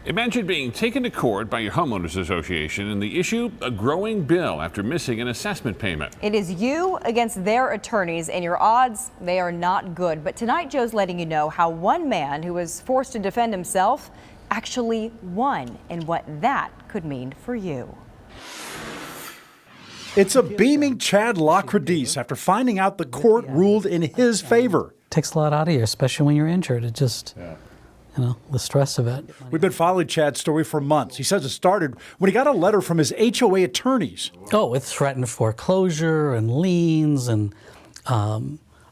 Imagine being taken to court by your homeowners association and the issue a growing bill after missing an assessment payment. It is you against their attorneys, and your odds, they are not good. But tonight, Joe's letting you know how one man who was forced to defend himself actually won and what that could mean for you. It's a beaming Chad Lacradis after finding out the court ruled in his favor. Takes a lot out of you, especially when you're injured. It just, the stress of it. We've been following Chad's story for months. He says it started when he got a letter from his HOA attorneys. Oh, it threatened foreclosure and liens and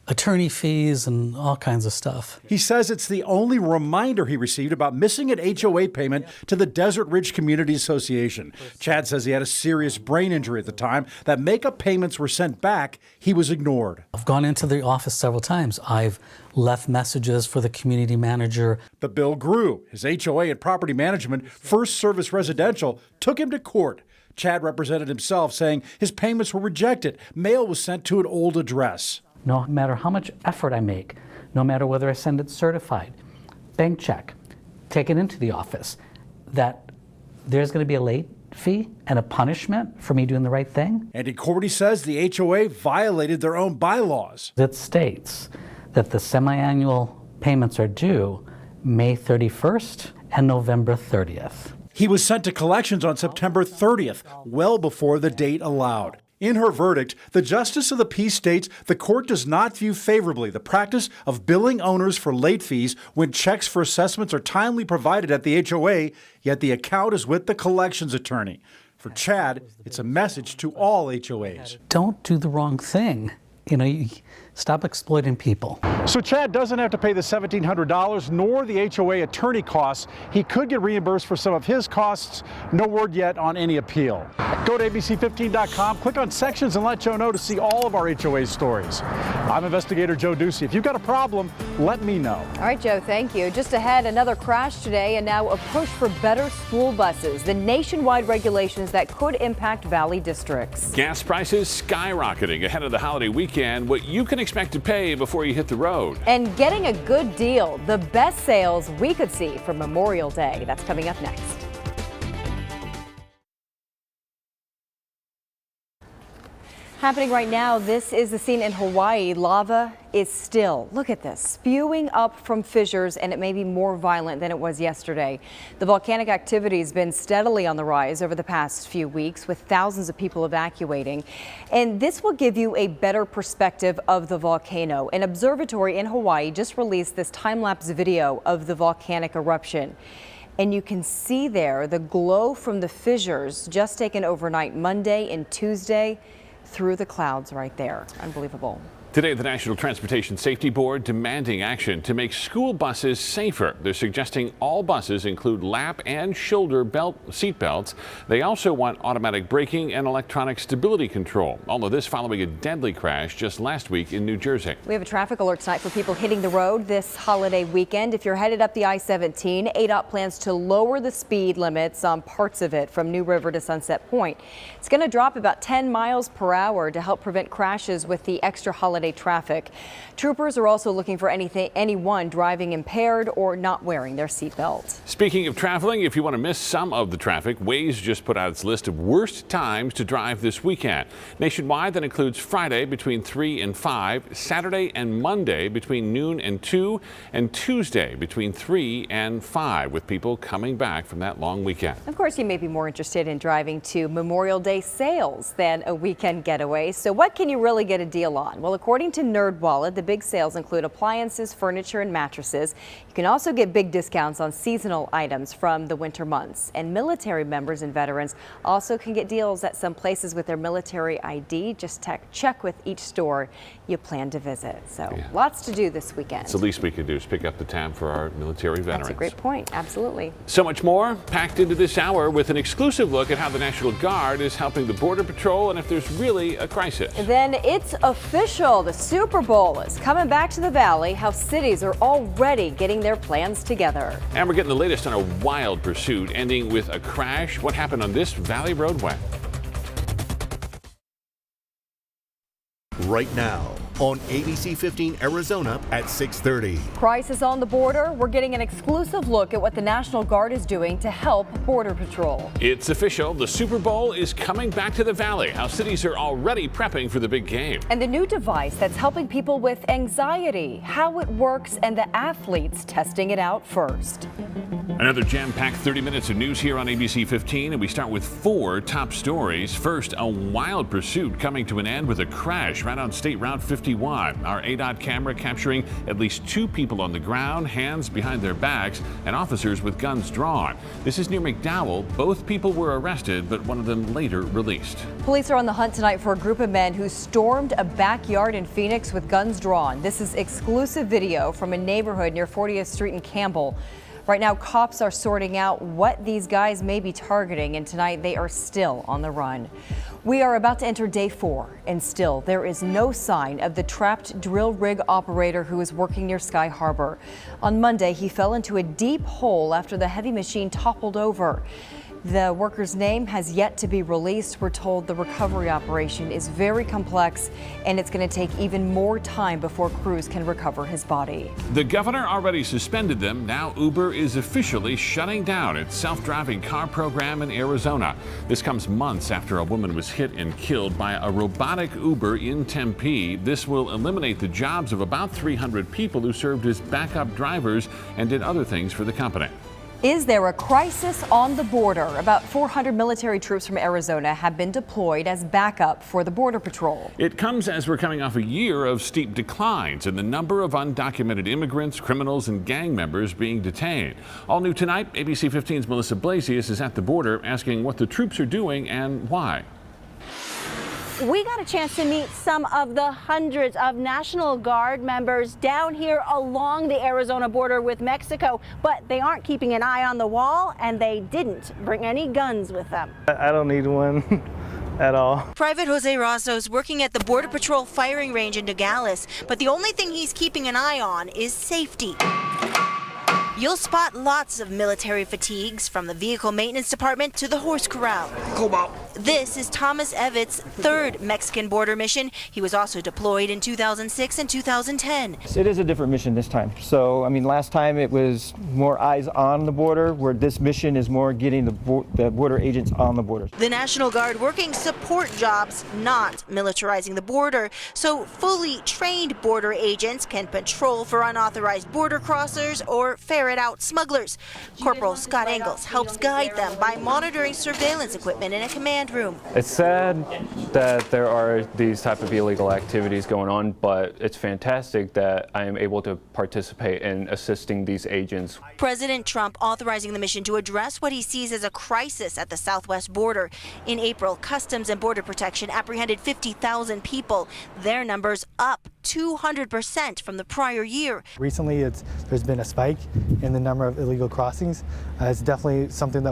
attorney fees and all kinds of stuff. He says it's the only reminder he received about missing an HOA payment to the Desert Ridge Community Association. Chad says he had a serious brain injury at the time, that makeup payments were sent back. He was ignored. I've gone into the office several times. I've left messages for the community manager. The bill grew. His HOA and property management, First Service Residential, took him to court. Chad represented himself, saying his payments were rejected. Mail was sent to an old address. No matter how much effort I make, no matter whether I send it certified, bank check, take it into the office, that there's going to be a late fee and a punishment for me doing the right thing. Andy Cordy says the HOA violated their own bylaws. It states that the semi-annual payments are due May 31st and November 30th. He was sent to collections on September 30th, well before the date allowed. In her verdict, the Justice of the Peace states the court does not view favorably the practice of billing owners for late fees when checks for assessments are timely provided at the HOA, yet the account is with the collections attorney. For Chad, it's a message to all HOAs. Don't do the wrong thing. Stop exploiting people. So Chad doesn't have to pay the $1,700 nor the HOA attorney costs. He could get reimbursed for some of his costs. No word yet on any appeal. Go to abc15.com, click on sections, and let Joe know to see all of our HOA stories. I'm investigator Joe Ducey. If you've got a problem, let me know. All right, Joe, thank you. Just ahead, another crash today, and now a push for better school buses, the nationwide regulations that could impact Valley districts. Gas prices skyrocketing ahead of the holiday weekend. What you can expect to pay before you hit the road. And getting a good deal, the best sales we could see for Memorial Day. That's coming up next. Happening right now, this is the scene in Hawaii. Lava is still, look at this, spewing up from fissures, and it may be more violent than it was yesterday. The volcanic activity has been steadily on the rise over the past few weeks, with thousands of people evacuating. And this will give you a better perspective of the volcano. An observatory in Hawaii just released this time-lapse video of the volcanic eruption. And you can see there the glow from the fissures just taken overnight Monday and Tuesday. Through the clouds right there. Unbelievable. Today, the National Transportation Safety Board demanding action to make school buses safer. They're suggesting all buses include lap and shoulder seat belts. They also want automatic braking and electronic stability control. All of this following a deadly crash just last week in New Jersey. We have a traffic alert tonight for people hitting the road this holiday weekend. If you're headed up the I-17, ADOT plans to lower the speed limits on parts of it from New River to Sunset Point. It's going to drop about 10 miles per hour to help prevent crashes with the extra holiday traffic. Troopers are also looking for anyone driving impaired or not wearing their seatbelt. Speaking of traveling, if you want to miss some of the traffic, Waze just put out its list of worst times to drive this weekend. Nationwide, that includes Friday between 3 and 5, Saturday and Monday between noon and 2, and Tuesday between 3 and 5, with people coming back from that long weekend. Of course, you may be more interested in driving to Memorial Day sales than a weekend getaway. So what can you really get a deal on? Well, according to NerdWallet, the big sales include appliances, furniture, and mattresses. You can also get big discounts on seasonal items from the winter months. And military members and veterans also can get deals at some places with their military ID. Just check with each store you plan to visit. So lots to do this weekend. It's the least we can do is pick up the tab for our military veterans. That's a great point. Absolutely. So much more packed into this hour with an exclusive look at how the National Guard is helping the Border Patrol and if there's really a crisis. And then it's official. The Super Bowl is coming back to the Valley. How cities are already getting their plans together. And we're getting the latest on a wild pursuit ending with a crash. What happened on this Valley roadway? Right now, on ABC 15 Arizona at 6:30. Crisis on the border. We're getting an exclusive look at what the National Guard is doing to help Border Patrol. It's official. The Super Bowl is coming back to the Valley. How cities are already prepping for the big game. And the new device that's helping people with anxiety, how it works, and the athletes testing it out first. Another jam-packed 30 minutes of news here on ABC 15, and we start with 4 top stories. First, a wild pursuit coming to an end with a crash right on State Route 51. Our ADOT camera capturing at least 2 people on the ground, hands behind their backs, and officers with guns drawn. This is near McDowell. Both people were arrested, but one of them later released. Police are on the hunt tonight for a group of men who stormed a backyard in Phoenix with guns drawn. This is exclusive video from a neighborhood near 40th Street in Campbell. Right now, cops are sorting out what these guys may be targeting, and tonight they are still on the run. We are about to enter day 4, and still there is no sign of the trapped drill rig operator who is working near Sky Harbor. On Monday, he fell into a deep hole after the heavy machine toppled over. The worker's name has yet to be released. We're told the recovery operation is very complex, and it's going to take even more time before crews can recover his body. The governor already suspended them. Now Uber is officially shutting down its self-driving car program in Arizona. This comes months after a woman was hit and killed by a robotic Uber in Tempe. This will eliminate the jobs of about 300 people who served as backup drivers and did other things for the company. Is there a crisis on the border? About 400 military troops from Arizona have been deployed as backup for the Border Patrol. It comes as we're coming off a year of steep declines in the number of undocumented immigrants, criminals, and gang members being detained. All new tonight, ABC 15's Melissa Blasius is at the border asking what the troops are doing and why. We got a chance to meet some of the hundreds of National Guard members down here along the Arizona border with Mexico, but they aren't keeping an eye on the wall, and they didn't bring any guns with them. I don't need one at all. Private Jose Rosso is working at the Border Patrol firing range in Nogales, but the only thing he's keeping an eye on is safety. You'll spot lots of military fatigues, from the vehicle maintenance department to the horse corral. This is Thomas Evett's 3rd Mexican border mission. He was also deployed in 2006 and 2010. It is a different mission this time. So, I mean, last time it was more eyes on the border, where this mission is more getting the border agents on the border. The National Guard working support jobs, not militarizing the border. So fully trained border agents can patrol for unauthorized border crossers or ferret out smugglers. Corporal Scott Engels helps guide them by monitoring surveillance equipment in a command room. It's sad that there are these type of illegal activities going on, but it's fantastic that I am able to participate in assisting these agents. President Trump authorizing the mission to address what he sees as a crisis at the southwest border. In April, Customs and Border Protection apprehended 50,000 people. Their numbers up 200% from the prior year. Recently, there's been a spike in the number of illegal crossings. It's definitely something that